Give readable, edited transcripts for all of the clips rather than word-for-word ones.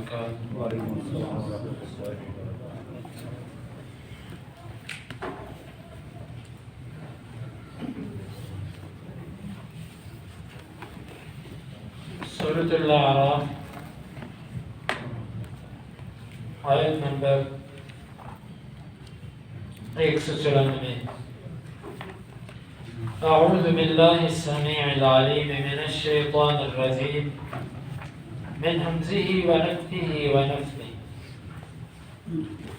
وبركاته. وعليكم السلام ورحمة الله وبركاته. سورۃ الاعراف آیت نمبر 194. اعوذ باللہ السمیع العلیم من الشیطان الرجیم من حمزه ونفثه ونفثه.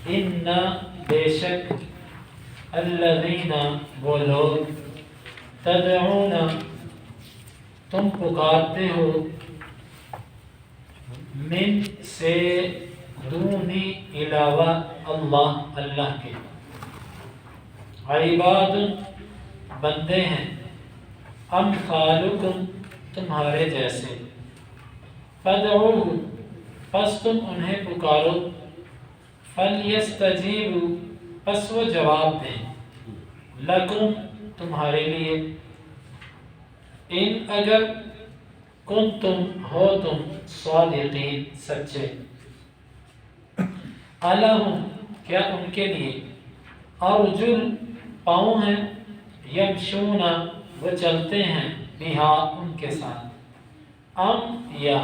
ان بے شک الذین وہ لوگ تدعون تم پکارتے ہو من سے دونی علاوہ اللہ اللہ کے عباد بندے ہیں امثالکم تمہارے جیسے فدعوہ پس تم انہیں پکارو فلیستجیبوا پس وہ جواب دیں لکم تمہارے لیے ان اگر کنتم ہو تم صادقین سچے الہم کیا ان کے لیے ارجل پاؤں ہیں یمشون وہ چلتے ہیں بہا ان کے ساتھ ام یا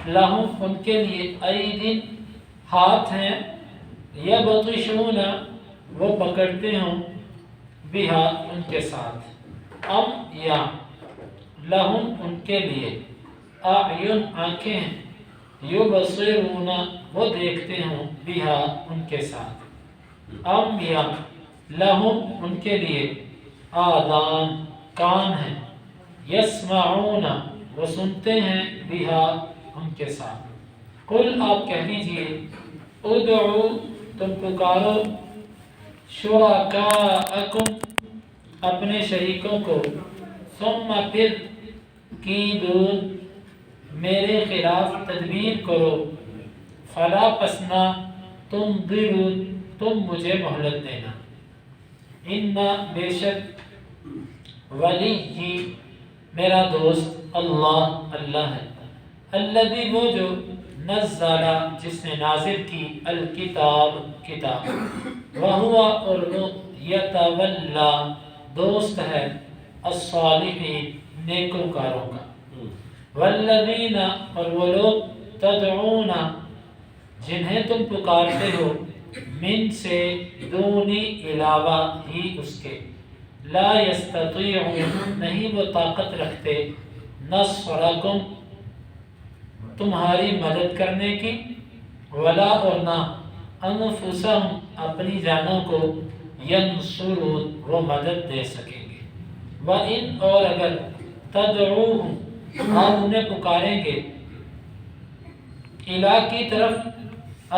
لہم ان کے لیے ایدن ہاتھ ہیں یبطشون وہ پکڑتے ہوں بہا ان کے ساتھ ام یا لہم ان کے لیے اعین آنکھیں یبصرون وہ دیکھتے ہوں بہا ان کے ساتھ ام یا لہم ان کے لیے آذان کان ہیں یسمعون وہ سنتے ہیں بہا ان کے ساتھ قل آپ کہہ دیجئے ادعو تم پکارو شرکاءکم اپنے شریکوں کو ثم پھر کیدون میرے خلاف تدبیر کرو فلا پسنا تم ضرور تم مجھے مہلت دینا ان بے شک ولی ہی میرا دوست اللہ اللہ ہے الذی وہ جو نزل جس نے نازل کی الکتاب کتاب وہوا اور وہ یتولا دوست ہے الصالحین نیکوکاروں کا والذین اور وہ لوگ تدعون جنہیں تم پکارتے ہو من سے دونی علاوہ ہی اس کے لا یستطیعون نہیں وہ طاقت رکھتے نصرکم تمہاری مدد کرنے کی ولا اور نہ انفسہم اپنی جانوں کو ینصرون وہ مدد دے سکیں گے وَإِنْ اور اگر تدعوہم آپ انہیں پکاریں گے الہ کی طرف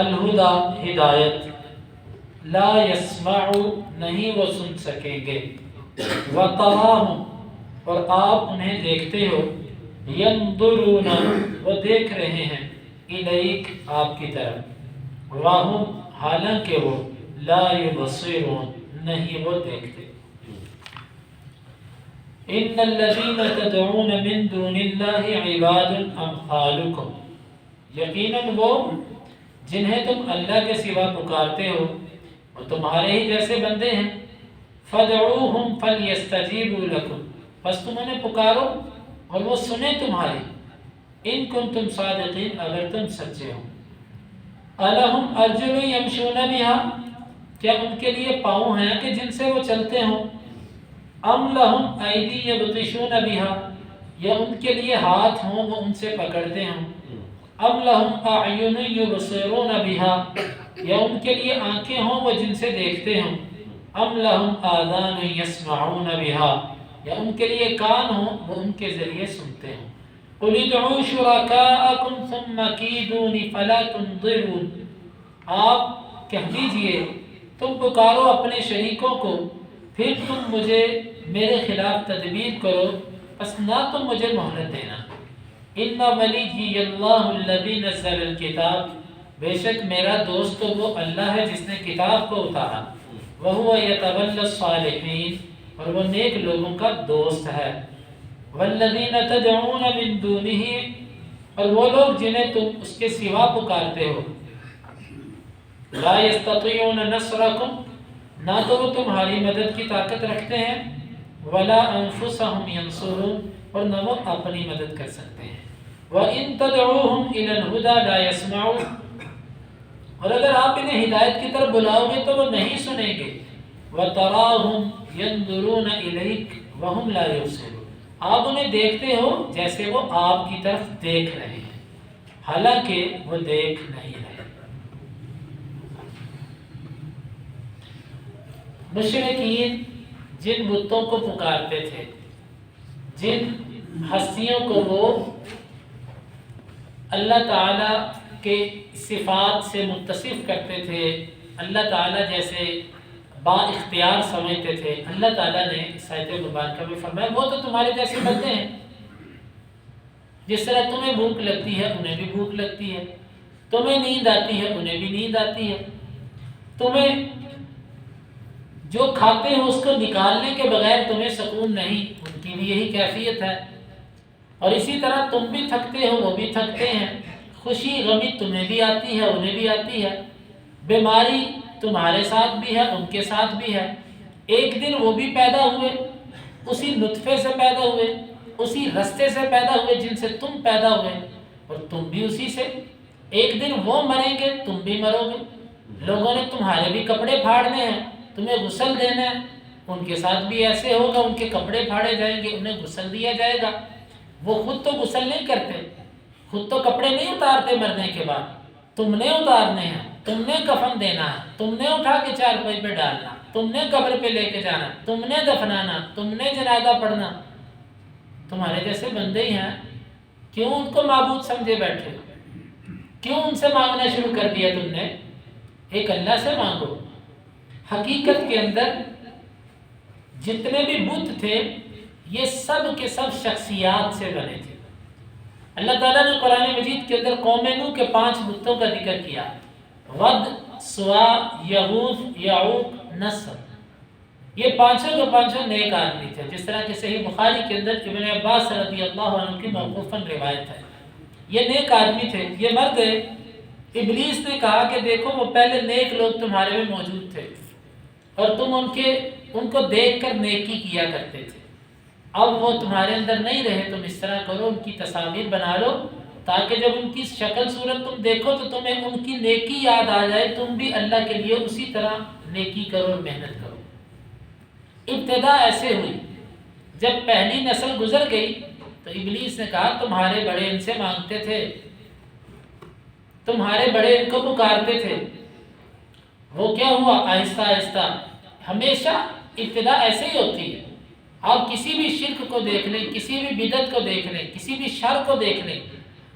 الہدا ہدایت لا یسمعو نہیں وہ سن سکیں گے وَتَرَاهُمْ اور آپ انہیں دیکھتے ہو ينظرون وہ دیکھ رہے ہیں الیک آپ کی طرف وَهُمْ حالانکہ وہ لا يبصرون نہیں وہ دیکھتے ان الذين تدعون من دون الله عباد امثالكم یقیناً وہ جنہیں تم اللہ کے سوا پکارتے ہو وہ تمہارے ہی جیسے بندے ہیں فدعوهم فليستجيبوا لكم بس تم انہیں پکارو اور وہ سنیں تمہاری ان کنتم صادقین اگر تم سچے ہو الہم ارجل یمشون بها کیا ان کے لیے پاؤں ہیں کہ جن سے وہ چلتے ہوں ام لہم ایدی یبطشون بها یا ان کے لیے ہاتھ ہوں وہ ان سے پکڑتے ہوں ام لہم اعین یبصرون بها یا ان کے لیے آنکھیں ہوں وہ جن سے دیکھتے ہوں ام لہم آذان یسمعون بها یا ان کے لیے کان ہوں وہ ان کے ذریعے سنتے ہوں قل ادعوا شرکاءکم ثم کیدون فلا تنظرون آپ کہہ دیجئے تم پکارو اپنے شریکوں کو پھر تم مجھے میرے خلاف تدبیر کرو بس نہ تم مجھے مہلت دینا ان ولی اللہ الذی نزل الکتاب بے شک میرا دوست تو وہ اللہ ہے جس نے کتاب کو اتارا وہو یتولی الصالحین اور وہ نیک لوگوں کا دوست ہے والذین تدعون من دونہ اور وہ لوگ جنہیں تم اس کے سوا پکارتے ہو لا یستطیعون نصرکم، نہ تو وہ تمہاری مدد کی طاقت رکھتے ہیں، ولا انفسهم ینصرون، اور نہ وہ اپنی مدد کر سکتے ہیں، وَإِن تَدْعُوهُمْ إِلَى الْهُدَى لَا يَسْمَعُونَ، اور اگر آپ انہیں ہدایت کی طرف بلاؤ گے تو وہ نہیں سنیں گے، وَتَرَاهُمْ يَنْظُرُونَ إِلَيْكَ وَهُمْ لَا يُبْصِرُونَ، آپ انہیں دیکھتے ہو جیسے وہ آپ کی طرف دیکھ رہے ہیں حالانکہ وہ دیکھ نہیں رہے۔ مشرکین جن بتوں کو پکارتے تھے، جن ہستیوں کو وہ اللہ تعالیٰ کے صفات سے متصف کرتے تھے، اللہ تعالیٰ جیسے با اختیار سمجھتے تھے، اللہ تعالیٰ نے اس آیت مبارکہ میں فرمایا وہ تو تمہارے جیسے بندے ہیں، جس طرح تمہیں بھوک لگتی ہے انہیں بھی بھوک لگتی ہے، تمہیں نیند آتی ہے انہیں بھی نیند آتی ہے، تمہیں جو کھاتے ہو اس کو نکالنے کے بغیر تمہیں سکون نہیں، ان کی بھی یہی کیفیت ہے، اور اسی طرح تم بھی تھکتے ہو وہ بھی تھکتے ہیں، خوشی غمی تمہیں بھی آتی ہے انہیں بھی آتی ہے، بیماری تمہارے ساتھ بھی ہے ان کے ساتھ بھی ہے، ایک دن وہ بھی پیدا ہوئے، اسی نطفے سے پیدا ہوئے، اسی رستے سے پیدا ہوئے جن سے تم پیدا ہوئے، اور تم بھی اسی سے، ایک دن وہ مریں گے تم بھی مرو گے، لوگوں نے تمہارے بھی کپڑے پھاڑنے ہیں، تمہیں غسل دینا ہے، ان کے ساتھ بھی ایسے ہوگا، ان کے کپڑے پھاڑے جائیں گے انہیں غسل دیا جائے گا، وہ خود تو غسل نہیں کرتے، خود تو کپڑے نہیں اتارتے مرنے کے بعد، تم نے اتارنے ہیں، تم نے کفن دینا ہے، تم نے اٹھا کے چارپائی پہ ڈالنا، تم نے قبر پہ لے کے جانا، تم نے دفنانا، تم نے جنازہ پڑھنا، تمہارے جیسے بندے ہی ہیں، کیوں ان کو معبود سمجھے بیٹھے، کیوں ان سے مانگنا شروع کر دیا تم نے؟ ایک اللہ سے مانگو۔ حقیقت کے اندر جتنے بھی بت تھے یہ سب کے سب شخصیات سے بنے تھے۔ اللہ تعالیٰ نے قرآن مجید کے اندر قوم نوح کے 5 بتوں کا ذکر کیا، ود، سوا، یغوث، یعوق، نصر، یہ پانچوں کے پانچوں نیک آدمی تھے، جس طرح کہ صحیح بخاری کے اندر ابن عباس رضی اللہ عنہ کی موقوفاً روایت ہے، یہ نیک آدمی تھے، یہ مر گئے۔ ابلیس نے کہا کہ دیکھو وہ پہلے نیک لوگ تمہارے میں موجود تھے اور تم ان کو دیکھ کر نیکی کیا کرتے تھے، اب وہ تمہارے اندر نہیں رہے، تم اس طرح کرو ان کی تصاویر بنا لو تاکہ جب ان کی شکل صورت تم دیکھو تو تمہیں ان کی نیکی یاد آ جائے، تم بھی اللہ کے لیے اسی طرح نیکی کرو اور محنت کرو۔ ابتدا ایسے ہوئی، جب پہلی نسل گزر گئی تو ابلیس نے کہا تمہارے بڑے ان سے مانگتے تھے، تمہارے بڑے ان کو پکارتے تھے، وہ کیا ہوا؟ آہستہ آہستہ، ہمیشہ ابتدا ایسے ہی ہوتی ہے، آپ کسی بھی شرک کو دیکھ لیں، کسی بھی بدعت کو دیکھ لیں، کسی بھی شر کو دیکھ لیں،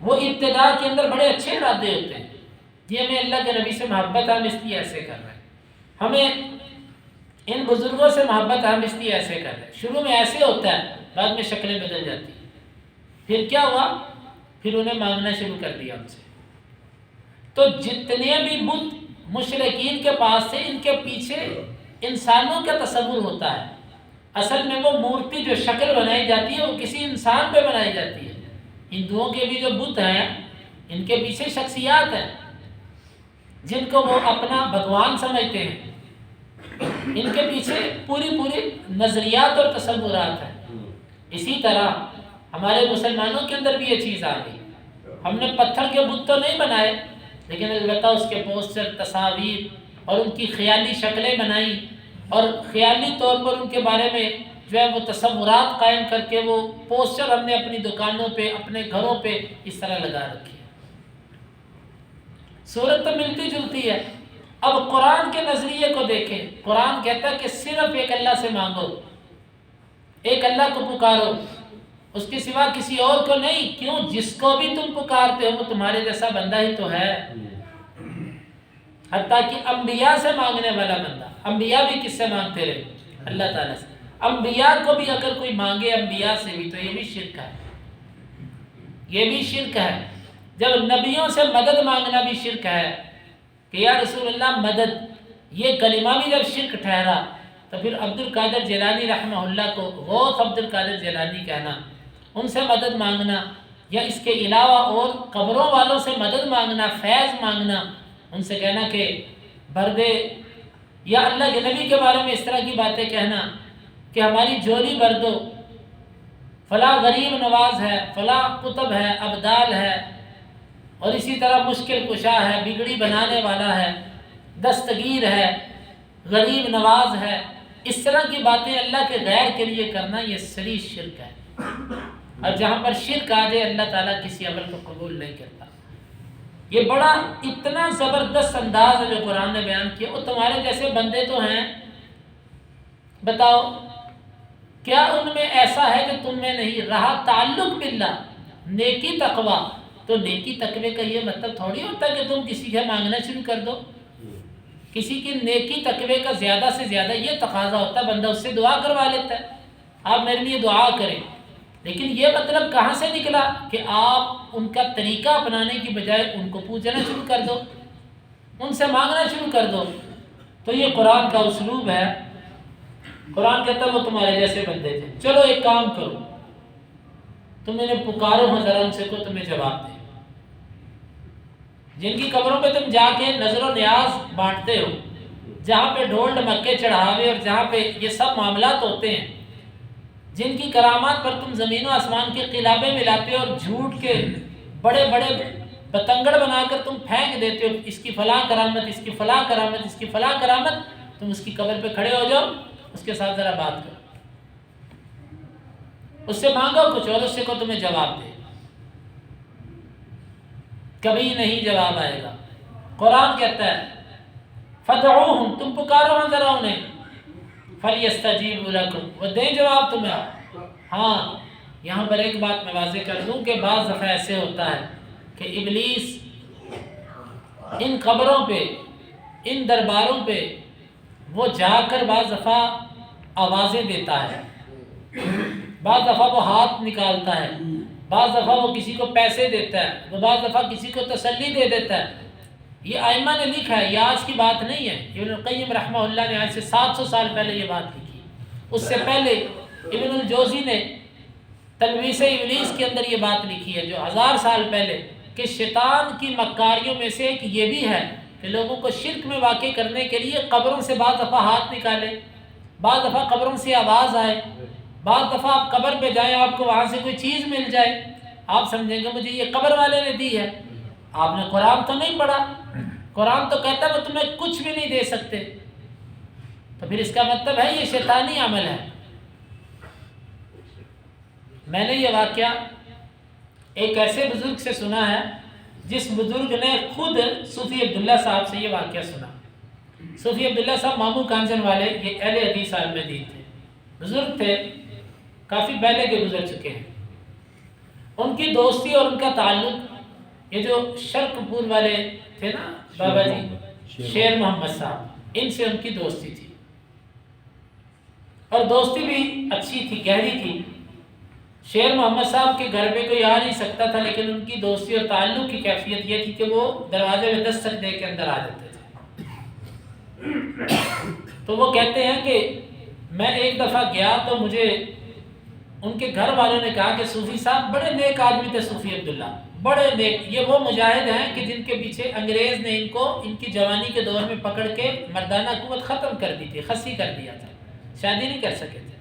وہ ابتدا کے اندر بڑے اچھے ارادے ہوتے ہیں، یہ ہمیں اللہ کے نبی سے محبت ہم اس لیے ایسے کر رہے ہیں، ہمیں ان بزرگوں سے محبت ہم اس لیے ایسے کر رہے ہیں، شروع میں ایسے ہوتا ہے، بعد میں شکلیں بدل جاتی ہیں، پھر کیا ہوا؟ پھر انہیں مانگنا شروع کر دیا ان سے۔ تو جتنے بھی بت مشرکین کے پاس سے، ان کے پیچھے انسانوں کا تصور ہوتا ہے، اصل میں وہ مورتی جو شکل بنائی جاتی ہے وہ کسی انسان پہ بنائی جاتی ہے۔ ہندوؤں کے بھی جو بت ہیں ان کے پیچھے شخصیات ہیں جن کو وہ اپنا بھگوان سمجھتے ہیں، ان کے پیچھے پوری نظریات اور تصورات ہیں۔ اسی طرح ہمارے مسلمانوں کے اندر بھی یہ چیز آ گئی، ہم نے پتھر کے بت تو نہیں بنائے لیکن البتہ اس کے پوسٹر، تصاویر اور ان کی خیالی شکلیں بنائیں اور خیالی طور پر ان کے بارے میں جو ہے وہ تصورات قائم کر کے وہ پوسٹر ہم نے اپنی دکانوں پہ، اپنے گھروں پہ اس طرح لگا رکھی ہے۔ صورت تو ملتی جلتی ہے۔ اب قرآن کے نظریے کو دیکھیں، قرآن کہتا ہے کہ صرف ایک اللہ سے مانگو، ایک اللہ کو پکارو، اس کے سوا کسی اور کو نہیں۔ کیوں؟ جس کو بھی تم پکارتے ہو وہ تمہارے جیسا بندہ ہی تو ہے، حتیٰ کہ انبیاء سے مانگنے والا بندہ۔ انبیاء بھی کس سے مانگتے رہے؟ اللہ تعالیٰ سے۔ انبیاء کو بھی اگر کوئی مانگے انبیاء سے بھی تو یہ بھی شرک ہے، یہ بھی شرک ہے۔ جب نبیوں سے مدد مانگنا بھی شرک ہے کہ یا رسول اللہ مدد، یہ کلمہ بھی جب شرک ٹھہرا تو پھر عبد القادر جیلانی رحمہ اللہ کو غوث عبد القادر جیلانی کہنا، ان سے مدد مانگنا، یا اس کے علاوہ اور قبروں والوں سے مدد مانگنا، فیض مانگنا، ان سے کہنا کہ بھر دے، یا اللہ کے نبی کے بارے میں اس طرح کی باتیں کہنا کہ ہماری جھولی بھر دو، فلاں غریب نواز ہے، فلاں قطب ہے، ابدال ہے، اور اسی طرح مشکل کشا ہے، بگڑی بنانے والا ہے، دستگیر ہے، غریب نواز ہے، اس طرح کی باتیں اللہ کے غیر کے لیے کرنا یہ سری شرک ہے۔ اور جہاں پر شرک آ جائے اللہ تعالیٰ کسی عمل کو قبول نہیں کرتا۔ یہ بڑا اتنا زبردست انداز ہے جو قرآن نے بیان کیا۔ وہ تمہارے جیسے بندے تو ہیں، بتاؤ کیا ان میں ایسا ہے کہ تم میں نہیں رہا تعلق باللہ، نیکی تقوی؟ تو نیکی تقوی کا یہ مطلب تھوڑی ہوتا ہے کہ تم کسی سے مانگنا شروع کر دو۔ کسی کی نیکی تقوی کا زیادہ سے زیادہ یہ تقاضا ہوتا ہے بندہ اس سے دعا کروا لیتا ہے، آپ میرے لیے دعا کریں، لیکن یہ مطلب کہاں سے نکلا کہ آپ ان کا طریقہ اپنانے کی بجائے ان کو پوچھنا شروع کر دو، ان سے مانگنا شروع کر دو۔ تو یہ قرآن کا اسلوب ہے۔ قرآن کہتا ہے وہ تمہارے جیسے بندے تھے، چلو ایک کام کرو، تم انہیں پکارو ہاں ذرا، ان سے کو تمہیں جواب دے۔ جن کی قبروں پہ تم جا کے نظر و نیاز بانٹتے ہو، جہاں پہ ڈھول ڈمکے چڑھاوے اور جہاں پہ یہ سب معاملات ہوتے ہیں، جن کی کرامات پر تم زمین و آسمان کے قلابے ملاتے ہو اور جھوٹ کے بڑے بڑے پتنگڑ بنا کر تم پھینک دیتے ہو، اس کی فلاں کرامت، اس کی فلاں کرامت، اس کی فلاں کرامت، تم اس کی قبر پہ کھڑے ہو جاؤ، اس کے ساتھ ذرا بات کرو، اس سے مانگو کچھ اور اس سے کو تمہیں جواب دے۔ کبھی نہیں جواب آئے گا۔ قرآن کہتا ہے فدعوہم، تم پکارو ہاں ذرا انہیں، فلیستجیبوا لکم، وہ دیں جواب تمہیں۔ ہاں یہاں پر ایک بات میں واضح کر دوں کہ بعض دفعہ ایسے ہوتا ہے کہ ابلیس ان قبروں پہ، ان درباروں پہ وہ جا کر بعض دفعہ آوازیں دیتا ہے، بعض دفعہ وہ ہاتھ نکالتا ہے، بعض دفعہ وہ کسی کو پیسے دیتا ہے، وہ بعض دفعہ کسی کو تسلی دے دیتا ہے۔ یہ ائمہ نے لکھا ہے، یہ آج کی بات نہیں ہے۔ ابن القیم رحمہ اللہ نے آج سے 700 سال پہلے یہ بات لکھی۔ اس سے پہلے ابن الجوزی نے تلبیس ابلیس کے اندر یہ بات لکھی ہے، جو 1000 سال پہلے، کہ شیطان کی مکاریوں میں سے ایک یہ بھی ہے کہ لوگوں کو شرک میں واقع کرنے کے لیے قبروں سے بعض دفعہ ہاتھ نکالے، بعض دفعہ قبروں سے آواز آئے، بعض دفعہ آپ قبر پہ جائیں آپ کو وہاں سے کوئی چیز مل جائے، آپ سمجھیں گے مجھے یہ قبر والے نے دی ہے۔ آپ نے قرآن تو نہیں پڑھا، قرآن تو کہتا ہے وہ تمہیں کچھ بھی نہیں دے سکتے، تو پھر اس کا مطلب ہے یہ شیطانی عمل ہے۔ میں نے یہ واقعہ ایک ایسے بزرگ سے سنا ہے جس بزرگ نے خود صوفی عبداللہ صاحب سے یہ واقعہ سنا۔ صوفی عبداللہ صاحب مامو کانجن والے، یہ اہل حدیث عالم دین تھے، بزرگ تھے، کافی پہلے کے گزر چکے ہیں۔ ان کی دوستی اور ان کا تعلق، یہ جو شرق پور والے تھے نا بابا جی، شیر محمد صاحب، ان سے ان کی دوستی تھی، اور دوستی بھی اچھی تھی، گہری تھی۔ شیر محمد صاحب کے گھر پہ کوئی آ نہیں سکتا تھا، لیکن ان کی دوستی اور تعلق کی کیفیت یہ تھی کہ وہ دروازے میں دستک دے کے اندر آ جاتے تھے۔ تو وہ کہتے ہیں کہ میں ایک دفعہ گیا تو مجھے ان کے گھر والوں نے کہا کہ صوفی صاحب بڑے نیک آدمی تھے، صوفی عبداللہ بڑے نیک، یہ وہ مجاہد ہیں کہ جن کے پیچھے انگریز نے ان کو ان کی جوانی کے دور میں پکڑ کے مردانہ قوت ختم کر دی تھی، خصی کر دیا تھا، شادی نہیں کر سکے تھے،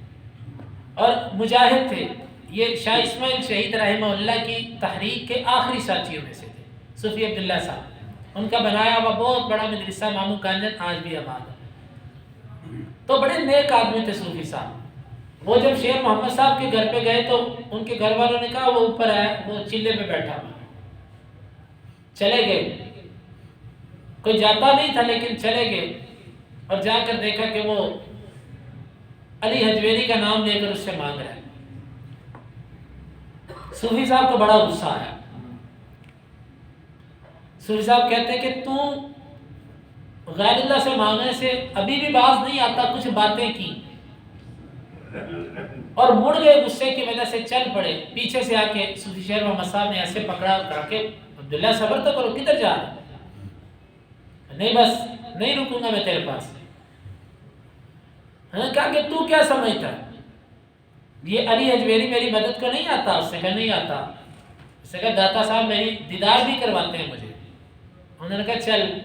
اور مجاہد تھے۔ یہ شاہ اسماعیل شہید رحمہ اللہ کی تحریک کے آخری ساتھیوں میں سے تھے صوفی عبداللہ صاحب۔ ان کا بنایا ہوا بہت بڑا مدرسہ مامو کانجن آج بھی آباد ہے۔ تو بڑے نیک آدمی تھے صوفی صاحب۔ وہ جب شیر محمد صاحب کے گھر پہ گئے تو ان کے گھر والوں نے کہا وہ اوپر ہے، وہ چلے پہ بیٹھا ہوا، چلے گئے، کوئی جاتا نہیں تھا لیکن چلے گئے، اور جا کر دیکھا کہ وہ علی حجویری کا نام لے کر اس سے مانگ رہا ہے۔ صوفی صاحب کو بڑا غصہ آیا۔ صوفی صاحب کہتے ہیں کہ تو غیر اللہ سے مانگنے سے ابھی بھی باز نہیں آتا، کچھ باتیں کی اور مڑ گئے، غصے کی وجہ سے چل پڑے۔ پیچھے سے آ کے صوفی شیر محمد صاحب نے ایسے پکڑا اور کہا کہ عبداللہ صبر تو کرو، کدھر جا رہا ہے؟ نہیں بس نہیں رکوں گا میں تیرے پاس۔ کہا کہ تو کیا سمجھتا ہے یہ علی حجویری میری مدد کو نہیں آتا؟ اس سے کہا نہیں آتا۔ اس نے کہا داتا صاحب میری دیدار بھی کرواتے ہیں مجھے. انہوں نے کہا چل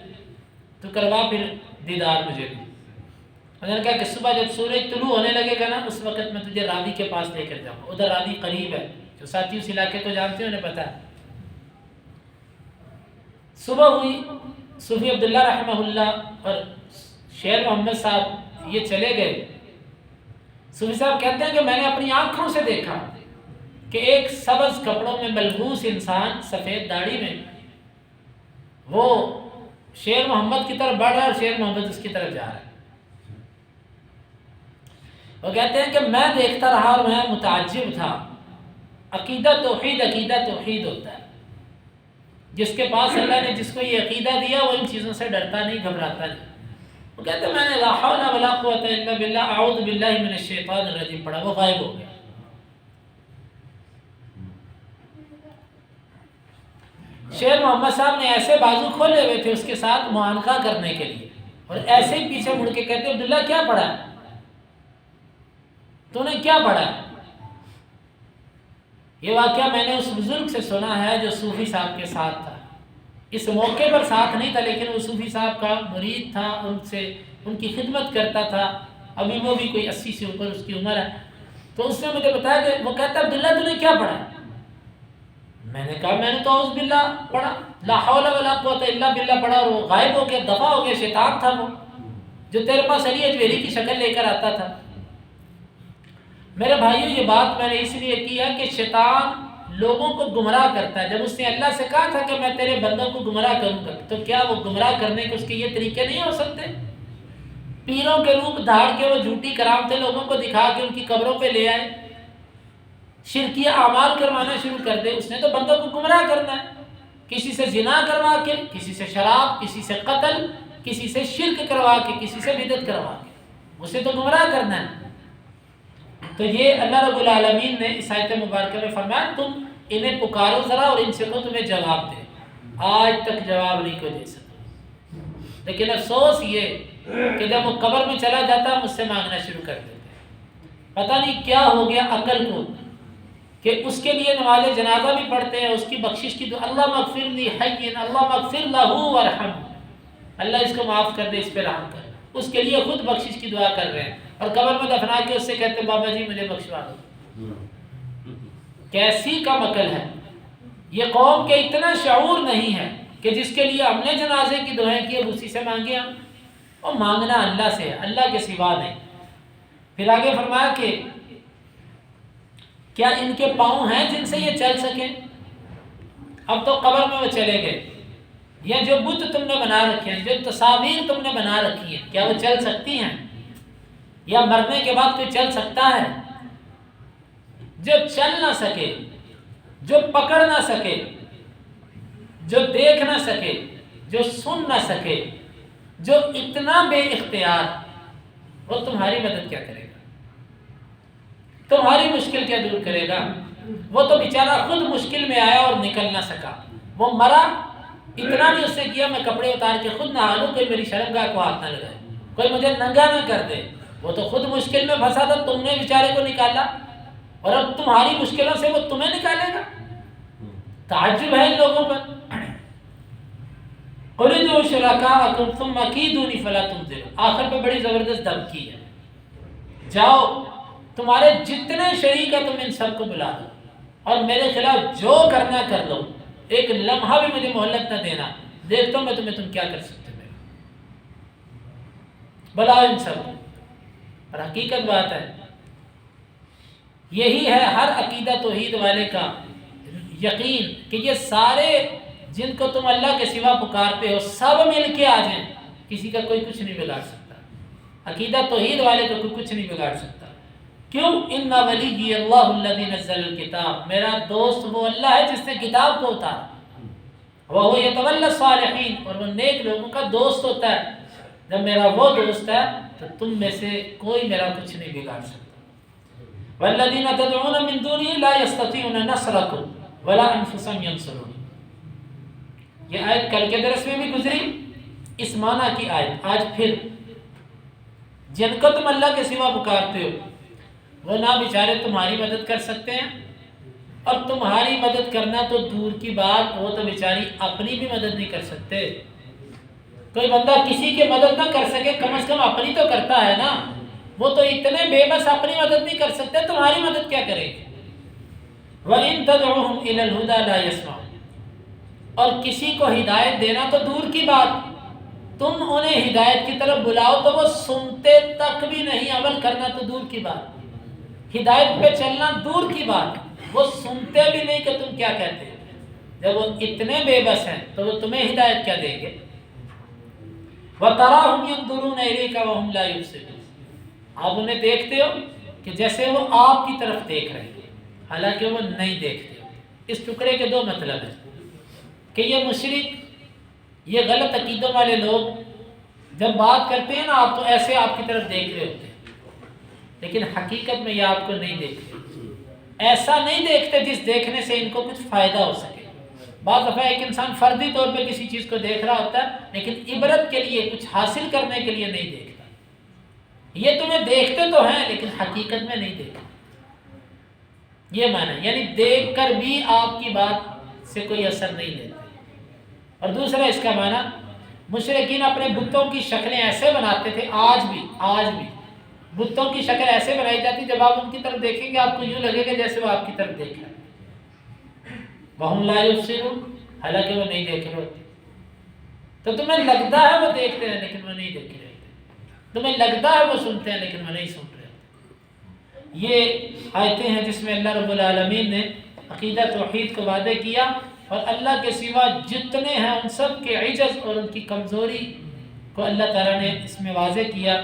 تو کروا پھر دیدار مجھے بھی. انہوں نے کہا کہ صبح جب سورج طلوع ہونے لگے گا نا اس وقت میں تجھے راوی کے پاس لے کر جاؤں. ادھر راوی قریب ہے، جو ساتھی اس علاقے کو جانتے ہیں انہیں پتا ہے. صبح ہوئی، صوفی عبداللہ رحمہ اللہ اور شیر محمد صاحب یہ چلے گئے. صوفی صاحب کہتے ہیں کہ میں نے اپنی آنکھوں سے دیکھا کہ ایک سبز کپڑوں میں ملبوس انسان سفید داڑھی میں وہ شیر محمد کی طرف بڑھ رہا ہے اور شیر محمد اس کی طرف جا رہا ہے. وہ کہتے ہیں کہ میں دیکھتا رہا اور میں متعجب تھا. عقیدہ توحید ہوتا ہے. جس کے پاس اللہ نے جس کو یہ عقیدہ دیا وہ ان چیزوں سے ڈرتا نہیں، گھبراتا نہیں. وہ کہتے ہیں میں نے لا حول ولا قوت الا باللہ اعوذ باللہ من الشیطان الرجیم پڑھا، وہ غائب ہو گیا. شیر محمد صاحب نے ایسے بازو کھولے ہوئے تھے اس کے ساتھ معانقہ کرنے کے لیے، اور ایسے ہی پیچھے مڑ کے کہتے عبداللہ کیا پڑھا ہے تو نے، کیا پڑھا ہے؟ یہ واقعہ میں نے اس بزرگ سے سنا ہے جو صوفی صاحب کے ساتھ تھا. اس موقع پر ساتھ نہیں تھا لیکن وہ صوفی صاحب کا مرید تھا، ان کی خدمت کرتا تھا. ابھی وہ بھی کوئی 80 سے اوپر اس کی عمر ہے. تو اس نے مجھے بتایا کہ وہ کہتا عبداللہ تو نے کیا پڑھا ہے؟ میں نے کہا میں نے تو اعوذ باللہ پڑھا، لا حول ولا قوت الا باللہ پڑھا، اور وہ غائب ہو گیا، دفع ہو گیا. شیطان تھا وہ جو تیرے پاس علی اجویری کی شکل لے کر آتا تھا. میرے بھائیو یہ بات میں نے اس لیے کیا کہ شیطان لوگوں کو گمراہ کرتا ہے. جب اس نے اللہ سے کہا تھا کہ میں تیرے بندوں کو گمراہ کروں گا، تو کیا وہ گمراہ کرنے کے اس کے یہ طریقے نہیں ہو سکتے؟ پیروں کے روپ دھاڑ کے وہ جھوٹی کرامتیں لوگوں کو دکھا کے ان کی قبروں پہ لے آئے، شرکیہ اعمال کروانا شروع کر دے. اس نے تو بندوں کو گمراہ کرنا ہے، کسی سے زنا کروا کے، کسی سے شراب، کسی سے قتل، کسی سے شرک کروا کے، کسی سے بدعت کروا کے، اسے تو گمراہ کرنا ہے. تو یہ اللہ رب العالمین نے اس آیت مبارکہ میں فرمایا تم انہیں پکارو ذرا اور ان سے کو تمہیں جواب دے. آج تک جواب نہیں کوئی دے سکتا. لیکن افسوس یہ کہ جب وہ قبر میں چلا جاتا مجھ سے مانگنا شروع کر دیتے. پتہ نہیں کیا ہو گیا عقل کو کہ اس کے لیے نماز جنازہ بھی پڑھتے ہیں، اس کی بخشش کی دعا، اللہ مغفر لی حی، اللہ مغفر لہ ورحم، اللہ اس کو معاف کر دے، اس پہ رحم کر. اس کے لیے خود بخشش کی دعا کر رہے ہیں اور قبر میں دفنا کے اس سے کہتے ہیں بابا جی مجھے بخشوا دو. کیسی کم عقل ہے یہ قوم کے، اتنا شعور نہیں ہے کہ جس کے لیے ہم نے جنازے کی دعائیں کی اب اسی سے مانگے ہم. اور مانگنا اللہ سے ہے، اللہ کے سوا نہیں. پھر آگے فرمایا کہ کیا ان کے پاؤں ہیں جن سے یہ چل سکیں؟ اب تو قبر میں وہ چلے گئے. یا جو بت تم نے بنا رکھے ہیں، جو تصاویر تم نے بنا رکھی ہیں، کیا وہ چل سکتی ہیں؟ یا مرنے کے بعد کوئی چل سکتا ہے؟ جو چل نہ سکے، جو پکڑ نہ سکے، جو دیکھ نہ سکے، جو سن نہ سکے، جو اتنا بے اختیار، وہ تمہاری مدد کیا کرے گا؟ تمہاری مشکل کیا دور کرے گا؟ وہ تو بیچارہ خود مشکل میں آیا اور نکل نہ سکا. وہ مرا، اتنا بھی اس سے کیا میں کپڑے اتار کے خود نہا لوں، کوئی میری شرمگاہ کو ہاتھ نہ لگائے، کوئی مجھے ننگا نہ کر دے. وہ تو خود مشکل میں پھنسا تھا، تم نے بیچارے کو نکالا، اور اب تمہاری مشکلوں سے وہ تمہیں نکالے گا. تعجب ہے ان لوگوں پر. قُلِ ادْعُوا شُرَكَاءَكُمْ ثُمَّ كِيدُونِ فَلَا تُنظِرُونِ. آخر پہ بڑی زبردست دھمکی ہے، جاؤ تمہارے جتنے شریک ہیں تم ان سب کو بلا دو اور میرے خلاف جو کرنا کر لو، ایک لمحہ بھی مجھے مہلت نہ دینا، دیکھتا ہوں میں تم کیا کر سکتے ہو. بلاؤ ان سب کو. اور حقیقت بات ہے، یہی ہے ہر عقیدہ توحید والے کا یقین کہ یہ سارے جن کو تم اللہ کے سوا پکارتے ہو سب مل کے آ جائیں، کسی کا کوئی کچھ نہیں بگاڑ سکتا. عقیدہ توحید والے کا کوئی کچھ نہیں بگاڑ سکتا. کیوں؟ ان ولی اللہ الذی نزل الکتاب، میرا دوست وہ اللہ ہے جس نے کتاب کو اتارا. وہ یتولی الصالحین، اور وہ نیک لوگوں کا دوست ہوتا ہے. جب میرا وہ دوست ہے تو تم میں سے کوئی میرا کچھ نہیں بگاڑ سکتا. والذین تدعون من دونہ لا یستطیعون نصرکم ولا انفسهم ینصرون. یہ آیت کل کے درس میں بھی گزری، اس معنی کی آیت. آج پھر جن کو تم اللہ کے سوا پکارتے ہو وہ نہ بیچارے تمہاری مدد کر سکتے ہیں اور تمہاری مدد کرنا تو دور کی بات، وہ تو بیچاری اپنی بھی مدد نہیں کر سکتے۔ کوئی بندہ کسی کی مدد نہ کر سکے، کم از کم اپنی تو کرتا ہے نا۔ وہ تو اتنے بے بس اپنی مدد نہیں کر سکتے، تمہاری مدد کیا کریں گے؟ وَإِن تَدْعُوهُمْ إِلَى الْهُدَى لَا يَسْمَعُونَ، اور کسی کو ہدایت دینا تو دور کی بات، تم انہیں ہدایت کی طرف بلاؤ تو وہ سنتے تک بھی نہیں، عمل کرنا تو دور کی بات، ہدایت پہ چلنا دور کی بات، وہ سنتے بھی نہیں کہ تم کیا کہتے ہیں۔ جب وہ اتنے بے بس ہیں تو وہ تمہیں ہدایت کیا دیں گے؟ وَتَرَاهُمْ يَنْظُرُونَ إِلَيْكَ وَهُمْ لَا يُبْصِرُونَ، آپ انہیں دیکھتے ہو کہ جیسے وہ آپ کی طرف دیکھ رہے ہیں، حالانکہ وہ نہیں دیکھتے ہو۔ اس ٹکڑے کے دو مطلب ہیں کہ یہ مشرک، یہ غلط عقیدوں والے لوگ جب بات کرتے ہیں نا، آپ تو ایسے آپ کی طرف دیکھ رہے ہوتے ہیں، لیکن حقیقت میں یہ آپ کو نہیں دیکھتے، ایسا نہیں دیکھتے جس دیکھنے سے ان کو کچھ فائدہ ہو سکے۔ بعض دفعہ ایک انسان فردی طور پہ کسی چیز کو دیکھ رہا ہوتا ہے، لیکن عبرت کے لیے، کچھ حاصل کرنے کے لیے نہیں دیکھتا۔ یہ تمہیں دیکھتے تو ہیں لیکن حقیقت میں نہیں دیکھتے، یہ معنی، یعنی دیکھ کر بھی آپ کی بات سے کوئی اثر نہیں لیتے۔ اور دوسرا اس کا معنی، مشرکین اپنے بتوں کی شکلیں ایسے بناتے تھے، آج بھی بتوں کی شکل ایسے بنائی جاتی، جب آپ ان کی طرف دیکھیں گے آپ کو یوں لگے گا جیسے وہ آپ کی طرف دیکھ رہے ہیں۔ وَهُمْ لَا يُبْصِرُونَ، حالانکہ وہ نہیں دیکھ رہے ہوتے۔ تو تمہیں لگتا ہے وہ دیکھتے ہیں لیکن وہ نہیں دیکھ رہے ہوتے، تمہیں لگتا ہے وہ سنتے ہیں لیکن وہ نہیں سن رہے ہوتے۔ یہ آیتیں ہیں جس میں اللہ رب العالمین نے عقیدہ توحید کو واضح کیا، اور اللہ کے سوا جتنے ہیں ان سب کے عجز اور ان کی کمزوری کو اللہ تعالیٰ نے اس میں واضح کیا۔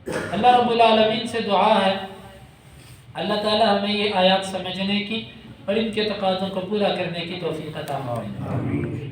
اللہ رب العالمین سے دعا ہے اللہ تعالیٰ ہمیں یہ آیات سمجھنے کی اور ان کے تقاضوں کو پورا کرنے کی توفیق عطا فرمائے۔